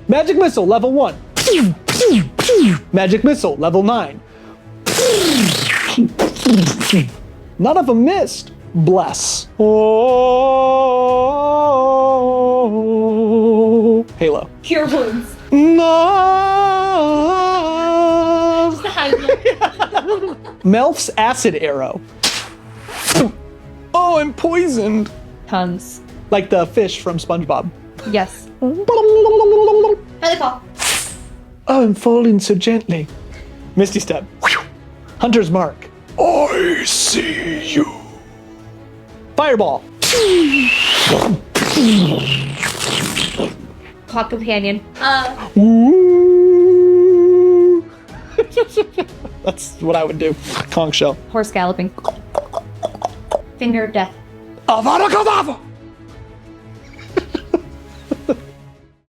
Magic Missile, level 1. Magic Missile, level 9. None of them missed. Bless. Oh. Halo. Cure wounds. No. Just the highlight. Melf's Acid Arrow. Oh, I'm poisoned. Tongues. Like the fish from SpongeBob. Yes. How they fall? Oh, I'm falling so gently. Misty Step. Hunter's Mark. I see you. Fireball. Clock companion. Ooh. That's what I would do. Conch shell. Horse galloping. Finger of death. Avada Kedavra.